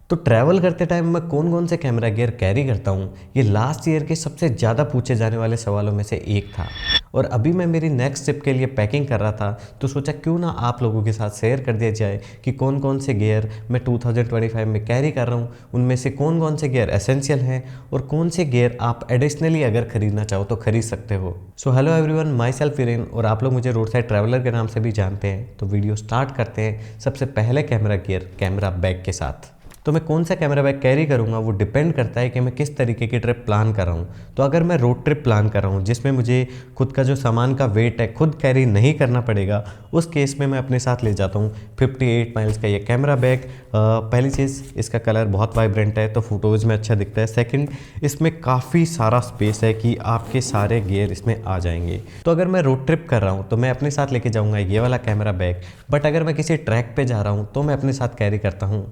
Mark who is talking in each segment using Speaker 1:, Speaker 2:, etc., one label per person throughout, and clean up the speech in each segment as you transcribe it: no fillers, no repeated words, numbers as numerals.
Speaker 1: तो ट्रैवल करते टाइम मैं कौन कौन से कैमरा गियर कैरी करता हूँ, ये लास्ट ईयर के सबसे ज़्यादा पूछे जाने वाले सवालों में से एक था। और अभी मैं मेरी नेक्स्ट ट्रिप के लिए पैकिंग कर रहा था, तो सोचा क्यों ना आप लोगों के साथ शेयर कर दिया जाए कि कौन कौन से गियर मैं 2025 में कैरी कर रहा हूँ, उनमें से कौन कौन से गियर एसेंशियल हैं और कौन से गियर आप एडिशनली अगर खरीदना चाहो तो खरीद सकते हो। So hello everyone, my self Viren और आप लोग मुझे रोड साइड ट्रैवलर के नाम से भी जानते हैं। तो वीडियो स्टार्ट करते हैं सबसे पहले कैमरा गियर कैमरा बैग के साथ। तो मैं कौन सा कैमरा बैग कैरी करूँगा वो डिपेंड करता है कि मैं किस तरीके की ट्रिप प्लान कर रहा हूँ। तो अगर मैं रोड ट्रिप प्लान कर रहा हूँ जिसमें मुझे खुद का जो सामान का वेट है खुद कैरी नहीं करना पड़ेगा, उस केस में मैं अपने साथ ले जाता हूँ 58 माइल्स का ये कैमरा बैग। पहली चीज़, इसका कलर बहुत वाइब्रेंट है तो फ़ोटोज़ में अच्छा दिखता है। सेकंड, इसमें काफ़ी सारा स्पेस है कि आपके सारे गियर इसमें आ जाएंगे। तो अगर मैं रोड ट्रिप कर रहा हूँ तो मैं अपने साथ लेके जाऊँगा ये वाला कैमरा बैग। बट अगर मैं किसी ट्रैक पे जा रहा हूँ तो मैं अपने साथ कैरी करता हूँ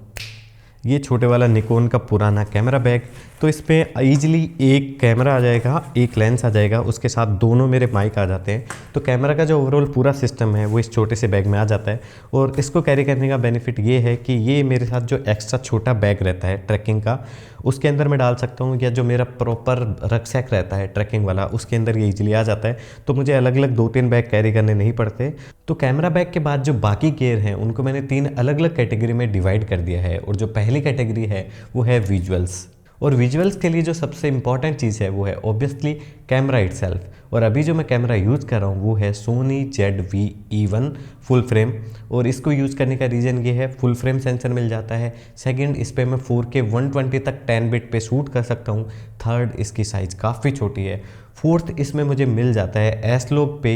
Speaker 1: ये छोटे वाला निकॉन का पुराना कैमरा बैग। तो इस पर ईजिली एक कैमरा आ जाएगा, एक लेंस आ जाएगा, उसके साथ दोनों मेरे माइक आ जाते हैं। तो कैमरा का जो ओवरऑल पूरा सिस्टम है वो इस छोटे से बैग में आ जाता है। और इसको कैरी करने का बेनिफिट ये है कि ये मेरे साथ जो एक्स्ट्रा छोटा बैग रहता है ट्रैकिंग का, उसके अंदर मैं डाल सकता हूँ, या जो मेरा प्रॉपर रक्सैक रहता है ट्रैकिंग वाला उसके अंदर ये ईजिली आ जाता है। तो मुझे अलग अलग 2-3 बैग कैरी करने नहीं पड़ते। तो कैमरा बैग के बाद जो बाकी गियर हैं उनको मैंने 3 अलग अलग कैटेगरी में डिवाइड कर दिया है। और जो पहली कैटेगरी है वो है विजुअल्स। और विजुअल्स के लिए जो सबसे इंपॉर्टेंट चीज़ है वो है ऑब्वियसली कैमरा इटसेल्फ। और अभी जो मैं कैमरा यूज़ कर रहा हूँ वो है सोनी ZV-E1 फुल फ्रेम। और इसको यूज़ करने का रीज़न ये है, फुल फ्रेम सेंसर मिल जाता है। सेकंड, इस पर मैं 4K 120 तक 10 बिट पे शूट कर सकता हूँ। थर्ड, इसकी साइज़ काफ़ी छोटी है। फोर्थ, इसमें मुझे मिल जाता है एसलॉग पे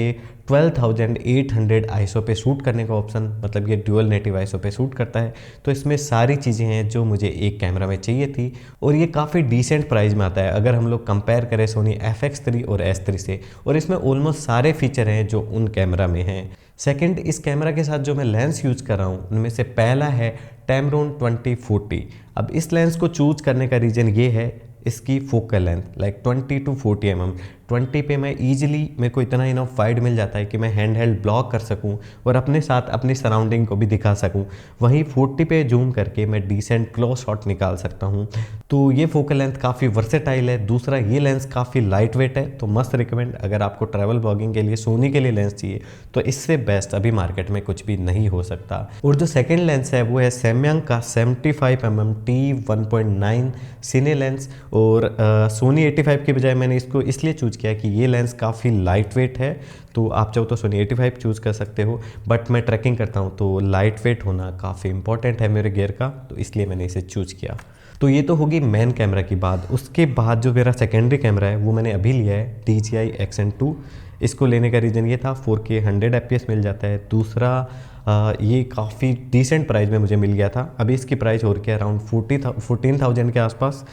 Speaker 1: 12,800 आईएसओ पे शूट करने का ऑप्शन, मतलब ये ड्यूअल नेटिव आईएसओ पे शूट करता है। तो इसमें सारी चीज़ें हैं जो मुझे एक कैमरा में चाहिए थी। और ये काफ़ी डिसेंट प्राइस में आता है अगर हम लोग कंपेयर करें सोनी FX3 और S3 से। और इसमें ऑलमोस्ट सारे फीचर हैं जो उन कैमरा में हैं। सेकंड, इस कैमरा के साथ जो मैं लेंस यूज़ कर रहा हूँ उनमें से पहला है Tamron 2040। अब इस लेंस को चूज करने का रीज़न ये है इसकी focal length, like 20 to 40 mm। 20 पे मैं ईजिली, मेरे को इतना इनफ वाइड मिल जाता है कि मैं हैंड हेल्ड ब्लॉक कर सकूं और अपने साथ अपनी सराउंडिंग को भी दिखा सकूं। वहीं 40 पे जूम करके मैं डिसेंट क्लोज शॉट निकाल सकता हूं। तो ये फोकल लेंथ काफ़ी वर्सेटाइल है। दूसरा, ये लेंस काफ़ी लाइट वेट है, तो मस्त रिकमेंड। अगर आपको ट्रैवल ब्लॉगिंग के लिए सोनी के लिए लेंस चाहिए तो इससे बेस्ट अभी मार्केट में कुछ भी नहीं हो सकता। और जो सेकेंड लेंस है वो है सैमयंग का 75 mm T1.9 सिने लेंस। और सोनी 85 के बजाय मैंने इसको इसलिए चूज किया कि ये लेंस काफ़ी लाइट वेट है। तो आप चाहो तो सोनी 85 चूज़ कर सकते हो, बट मैं ट्रैकिंग करता हूँ तो लाइट वेट होना काफ़ी इंपॉर्टेंट है मेरे गियर का, तो इसलिए मैंने इसे चूज किया। तो ये तो होगी मेन कैमरा की बात। उसके बाद जो मेरा सेकेंडरी कैमरा है वो मैंने अभी लिया है DJI XN2। इसको लेने का रीज़न ये था, 4K 100 FPS मिल जाता है। दूसरा, ये काफ़ी डिसेंट प्राइस में मुझे मिल गया था। अभी इसकी प्राइस हो रही है अराउंड 14,000 के आसपास।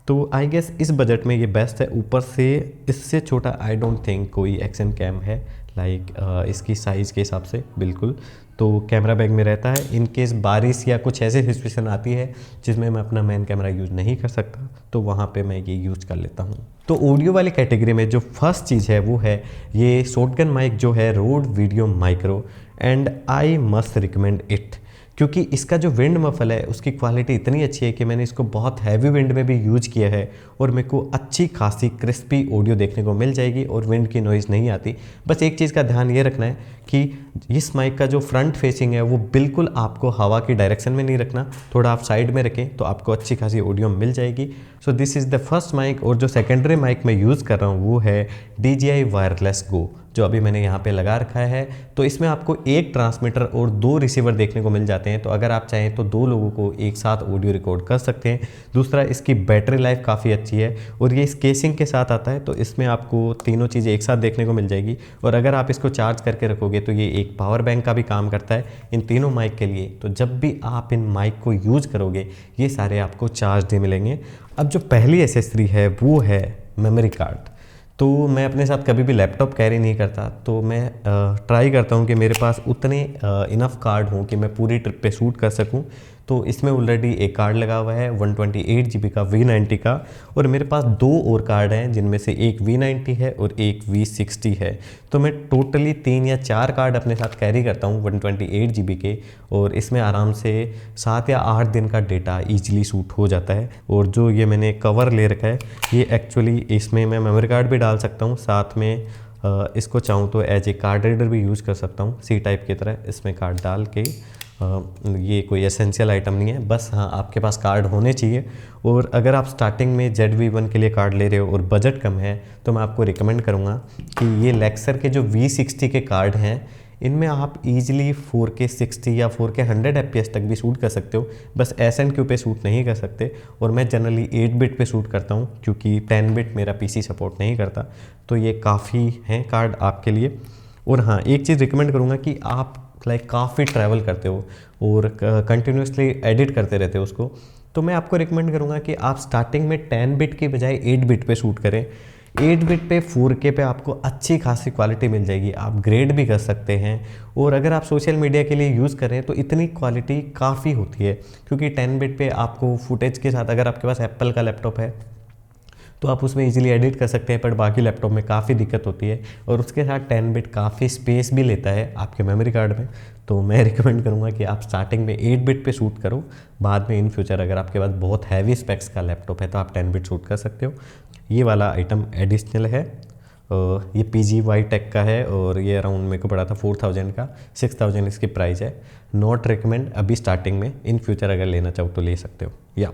Speaker 1: तो आई गेस इस बजट में ये बेस्ट है। ऊपर से इससे छोटा आई डोंट थिंक कोई एक्शन कैम है, लाइक इसकी साइज़ के हिसाब से बिल्कुल। तो कैमरा बैग में रहता है, इन केस बारिश या कुछ ऐसे सिचुएशन आती है जिसमें मैं अपना मेन कैमरा यूज़ नहीं कर सकता तो वहाँ पे मैं ये यूज़ कर लेता हूँ। तो ऑडियो वाली कैटेगरी में जो फर्स्ट चीज़ है वो है ये शॉटगन माइक जो है road video micro. And I must recommend it, क्योंकि इसका जो विंड मफल है उसकी क्वालिटी इतनी अच्छी है कि मैंने इसको बहुत हैवी विंड में भी यूज किया है और मेरे को अच्छी खासी क्रिस्पी ऑडियो देखने को मिल जाएगी और विंड की नॉइज़ नहीं आती। बस एक चीज़ का ध्यान ये रखना है कि इस माइक का जो फ्रंट फेसिंग है वो बिल्कुल आपको हवा की डायरेक्शन में नहीं रखना, थोड़ा आप साइड में रखें तो आपको अच्छी खासी ऑडियो मिल जाएगी। So this is the first mic. और जो सेकेंडरी माइक मैं यूज़ कर रहा हूँ वो है DJI वायरलेस गो, जो अभी मैंने यहाँ पे लगा रखा है। तो इसमें आपको एक ट्रांसमीटर और 2 रिसीवर देखने को मिल जाते हैं। तो अगर आप चाहें तो 2 लोगों को एक साथ ऑडियो रिकॉर्ड कर सकते हैं। दूसरा, इसकी बैटरी लाइफ काफ़ी अच्छी है और ये इस केसिंग के साथ आता है, तो इसमें आपको तीनों चीज़ें एक साथ देखने को मिल जाएगी। और अगर आप इसको चार्ज करके रखोगे तो ये एक पावर बैंक का भी काम करता है इन तीनों माइक के लिए। तो जब भी आप इन माइक को यूज़ करोगे ये सारे आपको चार्ज ही मिलेंगे। अब जो पहली एसेसरी है वो है मेमोरी कार्ड। तो मैं अपने साथ कभी भी लैपटॉप कैरी नहीं करता, तो मैं ट्राई करता हूँ कि मेरे पास उतने इनफ कार्ड हों कि मैं पूरी ट्रिप पे शूट कर सकूँ। तो इसमें ऑलरेडी एक कार्ड लगा हुआ है 128 GB का V90 का, और मेरे पास 2 और कार्ड हैं जिनमें से एक V90 है और एक V60 है। तो मैं टोटली 3 या 4 कार्ड अपने साथ कैरी करता हूँ 128 GB के, और इसमें आराम से 7 या 8 दिन का डेटा ईजिली शूट हो जाता है। और जो ये मैंने कवर ले रखा है, ये एक्चुअली इसमें मैं मेमोरी कार्ड भी डाल सकता हूँ, साथ में इसको चाहूँ तो एज ए कार्ड रीडर भी यूज़ कर सकता हूँ, सी टाइप की तरह इसमें कार्ड डाल के। ये कोई एसेंशियल आइटम नहीं है, बस हाँ आपके पास कार्ड होने चाहिए। और अगर आप स्टार्टिंग में ZV-1 के लिए कार्ड ले रहे हो और बजट कम है, तो मैं आपको रिकमेंड करूँगा कि ये लेक्सर के जो V60 के कार्ड हैं, इनमें आप इजीली 4K 60 या 4K 100 FPS तक भी शूट कर सकते हो, बस SNQ पे शूट नहीं कर सकते। और मैं जनरली 8 बिट पे शूट करता हूँ क्योंकि 10 बिट मेरा PC सपोर्ट नहीं करता। तो ये काफ़ी हैं कार्ड आपके लिए। और हाँ, एक चीज़ रिकमेंड करूँगा कि आप काफ़ी ट्रैवल करते हो और कंटिन्यूसली एडिट करते रहते हो उसको, तो मैं आपको रिकमेंड करूँगा कि आप स्टार्टिंग में 10 बिट की बजाय 8 बिट पे शूट करें। 8 बिट पे 4K पे आपको अच्छी खासी क्वालिटी मिल जाएगी, आप ग्रेड भी कर सकते हैं। और अगर आप सोशल मीडिया के लिए यूज़ करें तो इतनी क्वालिटी काफ़ी होती है, क्योंकि 10 बिट पे आपको फुटेज के साथ, अगर आपके पास एप्पल का लैपटॉप है तो आप उसमें इजीली एडिट कर सकते हैं, पर बाकी लैपटॉप में काफ़ी दिक्कत होती है। और उसके साथ 10 बिट काफ़ी स्पेस भी लेता है आपके मेमोरी कार्ड में। तो मैं रिकमेंड करूँगा कि आप स्टार्टिंग में 8 बिट पे शूट करो, बाद में इन फ्यूचर अगर आपके पास बहुत हैवी स्पेक्स का लैपटॉप है तो आप 10 बिट शूट कर सकते हो। ये वाला आइटम एडिशनल है, ये PGY टेक का है और ये अराउंड मेरे को पड़ा था 4000 का, 6000 इसकी प्राइस है। नॉट रिकमेंड अभी स्टार्टिंग में, इन फ्यूचर अगर लेना चाहो तो ले सकते हो। या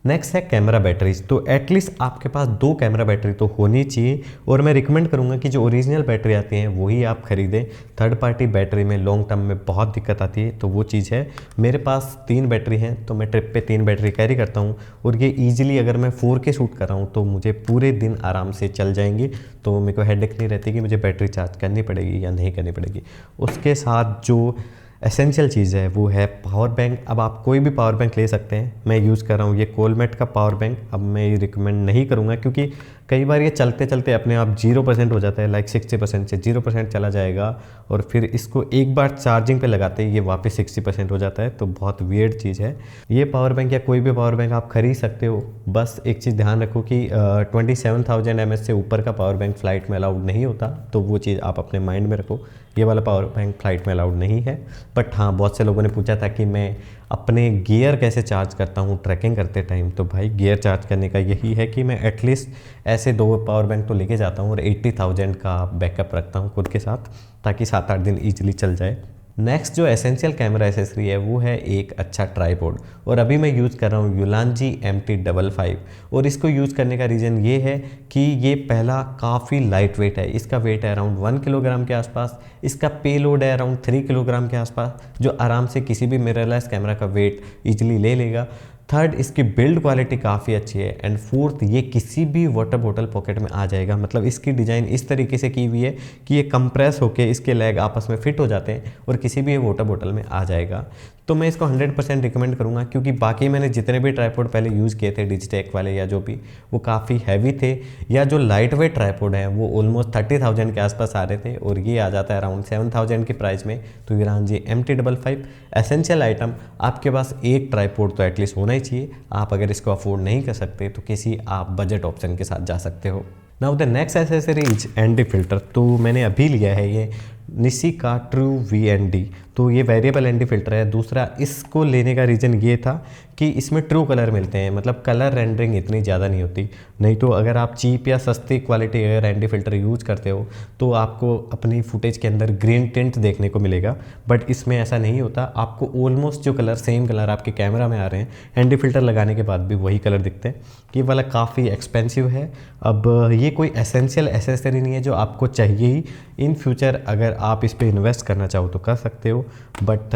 Speaker 1: नेक्स्ट है कैमरा बैटरीज। तो एटलीस्ट आपके पास 2 कैमरा बैटरी तो होनी चाहिए, और मैं रिकमेंड करूंगा कि जो ओरिजिनल बैटरी आती हैं वही आप खरीदें। थर्ड पार्टी बैटरी में लॉन्ग टर्म में बहुत दिक्कत आती है, तो वो चीज़ है। मेरे पास 3 बैटरी हैं, तो मैं ट्रिप पे 3 बैटरी कैरी करता हूँ, और ये ईजिली अगर मैं 4K शूट कर रहा हूँ तो मुझे पूरे दिन आराम से चल जाएंगी। तो मेरे को हेडेक नहीं रहती कि मुझे बैटरी चार्ज करनी पड़ेगी या नहीं करनी पड़ेगी। उसके साथ जो एसेंशियल चीज़ है वो है पावर बैंक। अब आप कोई भी पावर बैंक ले सकते हैं, मैं यूज़ कर रहा हूँ ये कोलमेट का पावर बैंक। अब मैं ये रिकमेंड नहीं करूँगा क्योंकि कई बार ये चलते चलते अपने आप 0% हो जाता है, लाइक 60% से 0% चला जाएगा, और फिर इसको एक बार चार्जिंग पे लगाते ही ये वापस 60% हो जाता है। तो बहुत वियर्ड चीज़ है ये पावर बैंक, या कोई भी पावर बैंक आप खरीद सकते हो। बस एक चीज़ ध्यान रखो कि 27,000 mAh से ऊपर का पावर बैंक फ़्लाइट में अलाउड नहीं होता, तो वो चीज़ आप अपने माइंड में रखो। ये वाला पावर बैंक फ़्लाइट में अलाउड नहीं है। बट हाँ, बहुत से लोगों ने पूछा था कि मैं अपने गियर कैसे चार्ज करता हूँ ट्रैकिंग करते टाइम। तो भाई गियर चार्ज करने का यही है कि मैं एटलीस्ट ऐसे 2 पावर बैंक तो लेके जाता हूँ और 80,000 का बैकअप रखता हूँ खुद के साथ, ताकि 7-8 दिन ईजिली चल जाए। नेक्स्ट जो एसेंशियल कैमरा एसेसरी है वो है एक अच्छा ट्राइपॉड, और अभी मैं यूज़ कर रहा हूँ Ulanzi MT55। और इसको यूज़ करने का रीज़न ये है कि ये पहला काफ़ी लाइट वेट है, इसका वेट है अराउंड 1 किलोग्राम के आसपास, इसका पेलोड है अराउंड 3 किलोग्राम के आसपास, जो आराम से किसी भी मिररलेस कैमरा का वेट ईजिली ले लेगा। थर्ड, इसकी बिल्ड क्वालिटी काफ़ी अच्छी है। एंड फोर्थ, ये किसी भी वाटर बॉटल पॉकेट में आ जाएगा। मतलब इसकी डिज़ाइन इस तरीके से की हुई है कि ये कंप्रेस होके इसके लेग आपस में फिट हो जाते हैं और किसी भी वाटर बॉटल में आ जाएगा। तो मैं इसको 100% रिकमेंड करूँगा, क्योंकि बाकी मैंने जितने भी ट्राइपॉड पहले यूज़ किए थे डिजिटेक वाले या जो भी, वो काफ़ी हैवी थे, या जो लाइट वेट ट्राइपॉड हैं वो ऑलमोस्ट 30,000 के आसपास आ रहे थे, और ये आ जाता है अराउंड 7,000 की प्राइस में। तो Ulanzi MT55 एसेंशियल आइटम। आपके पास एक ट्राइपॉड तो एटलीस्ट होना ही चाहिए। आप अगर इसको अफोर्ड नहीं कर सकते तो किसी आप बजट ऑप्शन के साथ जा सकते हो। Now the next accessory is ND filter. तो मैंने अभी लिया है ये निसी का ट्रू VND। तो ये वेरिएबल ND फिल्टर है। दूसरा, इसको लेने का रीज़न ये था कि इसमें ट्रू कलर मिलते हैं, मतलब कलर रेंडरिंग इतनी ज़्यादा नहीं होती। नहीं तो अगर आप चीप या सस्ती क्वालिटी अगर ND फिल्टर यूज़ करते हो तो आपको अपनी फुटेज के अंदर ग्रीन टिंट देखने को मिलेगा, बट इसमें ऐसा नहीं होता। आपको ऑलमोस्ट जो कलर, सेम कलर आपके कैमरा में आ रहे हैं, ND फिल्टर लगाने के बाद भी वही कलर दिखते हैं। ये वाला काफ़ी एक्सपेंसिव है। अब ये कोई एसेंशियल एसेसरी नहीं है जो आपको चाहिए ही। इन फ्यूचर अगर आप इस पर इन्वेस्ट करना चाहो तो कर सकते हो, बट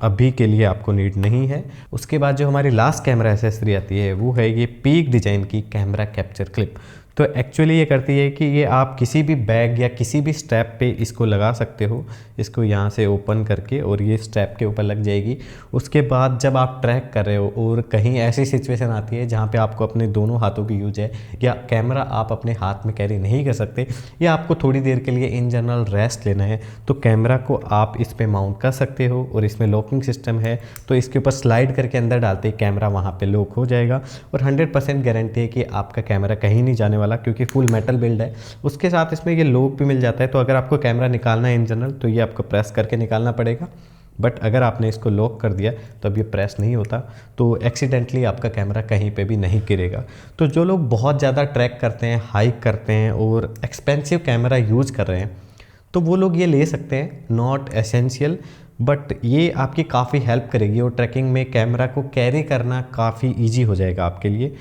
Speaker 1: अभी के लिए आपको नीड नहीं है। उसके बाद जो हमारी लास्ट कैमरा एसेसरी आती है वो है ये पीक डिजाइन की कैमरा कैप्चर क्लिप। तो एक्चुअली ये करती है कि ये आप किसी भी बैग या किसी भी स्ट्रैप पे इसको लगा सकते हो, इसको यहाँ से ओपन करके, और ये स्ट्रैप के ऊपर लग जाएगी। उसके बाद जब आप ट्रैक कर रहे हो और कहीं ऐसी सिचुएशन आती है जहाँ पे आपको अपने दोनों हाथों की यूज है, या कैमरा आप अपने हाथ में कैरी नहीं कर सकते, या आपको थोड़ी देर के लिए इन जनरल रेस्ट लेना है, तो कैमरा को आप इस पर माउंट कर सकते हो। और इसमें लॉकिंग सिस्टम है, तो इसके ऊपर स्लाइड करके अंदर डालते ही कैमरा वहाँ पे लॉक हो जाएगा। और 100% गारंटी है कि आपका कैमरा कहीं नहीं जाने वाला, क्योंकि फुल मेटल बिल्ड है। उसके साथ इसमें ये लॉक भी मिल जाता है, तो अगर आपको कैमरा निकालना है इन जनरल तो ये आपको प्रेस करके निकालना पड़ेगा। बट अगर आपने इसको लॉक कर दिया तो अब ये प्रेस नहीं होता, तो एक्सीडेंटली आपका कैमरा कहीं पे भी नहीं गिरेगा। तो जो लोग बहुत ज़्यादा ट्रैक करते हैं, हाइक करते हैं और एक्सपेंसिव कैमरा यूज़ कर रहे हैं, तो वो लोग ये ले सकते हैं, नॉट एसेंशियल, बट ये आपकी काफ़ी हेल्प करेगी और ट्रैकिंग में कैमरा को कैरी करना काफ़ी ईजी हो जाएगा आपके लिए।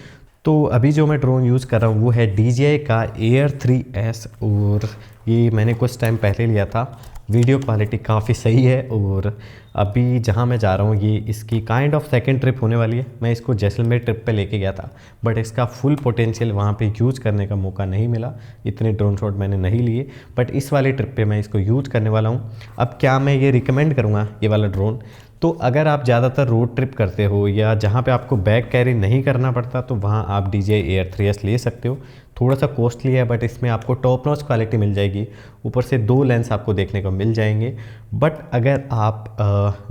Speaker 1: तो अभी जो मैं ड्रोन यूज़ कर रहा हूँ वो है DJI का Air 3S, और ये मैंने कुछ टाइम पहले लिया था। वीडियो क्वालिटी काफ़ी सही है, और अभी जहाँ मैं जा रहा हूँ ये इसकी काइंड ऑफ सेकंड ट्रिप होने वाली है। मैं इसको जैसलमेर ट्रिप पे लेके गया था, बट इसका फुल पोटेंशियल वहाँ पे यूज़ करने का मौका नहीं मिला, इतने ड्रोन शॉट मैंने नहीं लिए। बट इस वाली ट्रिप पे मैं इसको यूज़ करने वाला हूँ। अब क्या मैं ये रिकमेंड करूँगा ये वाला ड्रोन, तो अगर आप ज़्यादातर रोड ट्रिप करते हो या जहाँ पे आपको बैग कैरी नहीं करना पड़ता, तो वहाँ आप DJI Air 3S ले सकते हो। थोड़ा सा कॉस्टली है, बट इसमें आपको टॉप नॉच क्वालिटी मिल जाएगी, ऊपर से 2 लेंस आपको देखने को मिल जाएंगे। बट अगर आप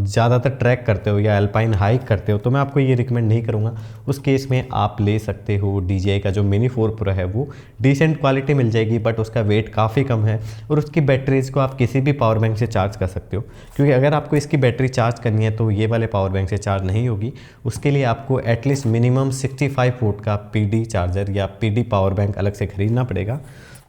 Speaker 1: ज़्यादातर ट्रैक करते हो या अल्पाइन हाइक करते हो, तो मैं आपको ये रिकमेंड नहीं करूँगा। उस केस में आप ले सकते हो DJI का जो Mini 4 Pro है, वो डिसेंट क्वालिटी मिल जाएगी, बट उसका वेट काफ़ी कम है, और उसकी बैटरीज को आप किसी भी पावर बैंक से चार्ज कर सकते हो। क्योंकि अगर आपको इसकी बैटरी चार्ज करनी है तो ये वाले पावर बैंक से चार्ज नहीं होगी, उसके लिए आपको एटलीस्ट मिनिमम 65 वोल्ट का PD चार्जर या PD पावर बैंक अलग से ख़रीदना पड़ेगा।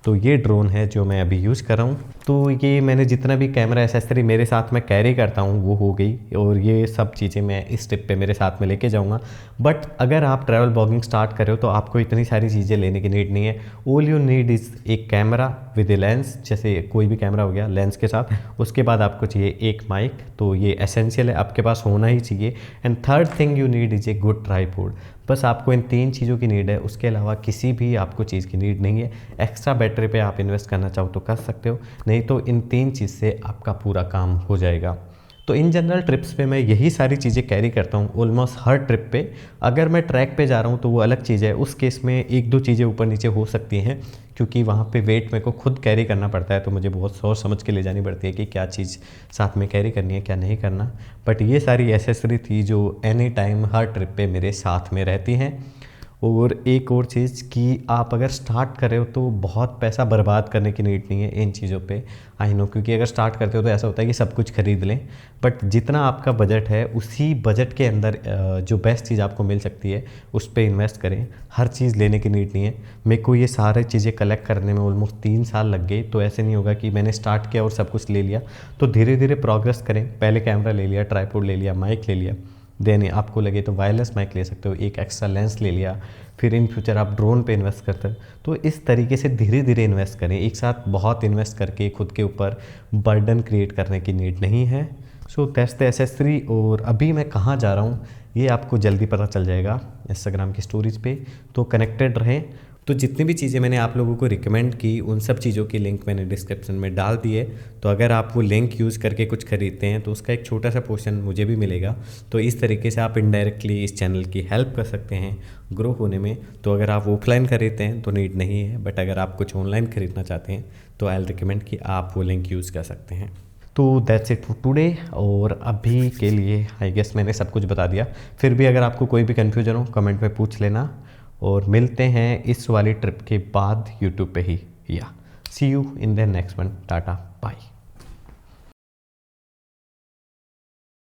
Speaker 1: तो ये ड्रोन है जो मैं अभी यूज़ कर रहा हूँ। तो ये मैंने जितना भी कैमरा एसेसरी मेरे साथ में कैरी करता हूँ वो हो गई, और ये सब चीज़ें मैं इस ट्रिप पे मेरे साथ में लेके जाऊँगा। बट अगर आप ट्रैवल ब्लॉगिंग स्टार्ट कर रहे हो तो आपको इतनी सारी चीज़ें लेने की नीड नहीं है। ऑल यू नीड इज़ एक कैमरा विद ए लेंस, जैसे कोई भी कैमरा हो गया लेंस के साथ। उसके बाद आपको चाहिए एक माइक, तो ये एसेंशियल है, आपके पास होना ही चाहिए। And third thing you need is a good tripod. बस आपको इन 3 चीज़ों की नीड है, उसके अलावा किसी भी आपको चीज़ की नीड नहीं है। एक्स्ट्रा बैटरी पे आप इन्वेस्ट करना चाहो तो कर सकते हो, नहीं तो इन 3 चीज़ से आपका पूरा काम हो जाएगा। तो इन जनरल ट्रिप्स पे मैं यही सारी चीज़ें कैरी करता हूँ ऑलमोस्ट हर ट्रिप पे। अगर मैं ट्रैक पे जा रहा हूँ तो वो अलग चीज़ है, उस केस में 1-2 चीज़ें ऊपर नीचे हो सकती हैं, क्योंकि वहाँ पे वेट मेरे को खुद कैरी करना पड़ता है, तो मुझे बहुत सोच समझ के ले जानी पड़ती है कि क्या चीज़ साथ में कैरी करनी है क्या नहीं करना। बट ये सारी एसेसरी थी जो एनी टाइम हर ट्रिप पे मेरे साथ में रहती हैं। और एक और चीज़ कि आप अगर स्टार्ट कर रहे हो तो बहुत पैसा बर्बाद करने की नीड नहीं है इन चीज़ों पे। आई नो, क्योंकि अगर स्टार्ट करते हो तो ऐसा होता है कि सब कुछ खरीद लें, बट जितना आपका बजट है उसी बजट के अंदर जो बेस्ट चीज़ आपको मिल सकती है उस पर इन्वेस्ट करें। हर चीज़ लेने की नीड नहीं है। मेरे को ये सारी चीज़ें कलेक्ट करने में ऑलमोस्ट 3 साल लग गए, तो ऐसे नहीं होगा कि मैंने स्टार्ट किया और सब कुछ ले लिया। तो धीरे धीरे प्रोग्रेस करें। पहले कैमरा ले लिया, ट्राइपॉड ले लिया, माइक ले लिया, देन आपको लगे तो वायरलेस माइक ले सकते हो, एक एक्स्ट्रा लेंस ले लिया, फिर इन फ्यूचर आप ड्रोन पे इन्वेस्ट करते हो। तो इस तरीके से धीरे धीरे इन्वेस्ट करें, एक साथ बहुत इन्वेस्ट करके खुद के ऊपर बर्डन क्रिएट करने की नीड नहीं है। So that's the accessory. और अभी मैं कहाँ जा रहा हूँ ये आपको जल्दी पता चल जाएगा इंस्टाग्राम की स्टोरीज पे, तो कनेक्टेड रहें। तो जितनी भी चीज़ें मैंने आप लोगों को रिकमेंड की उन सब चीज़ों की लिंक मैंने डिस्क्रिप्शन में डाल दी है। तो अगर आप वो लिंक यूज़ करके कुछ खरीदते हैं तो उसका एक छोटा सा पोर्शन मुझे भी मिलेगा। तो इस तरीके से आप इनडायरेक्टली इस चैनल की हेल्प कर सकते हैं ग्रो होने में। तो अगर आप ऑफलाइन खरीदते हैं तो नीड नहीं है, बट अगर आप कुछ ऑनलाइन खरीदना चाहते हैं तो आई रिकमेंड कि आप वो लिंक यूज़ कर सकते हैं। तो दैट्स इट फॉर टुडे। और अभी के लिए आई गेस मैंने सब कुछ बता दिया। फिर भी अगर आपको कोई भी कन्फ्यूजन हो कमेंट में पूछ लेना, और मिलते हैं इस वाली ट्रिप के बाद यूट्यूब पे ही। या see you in the next one. Tata bye.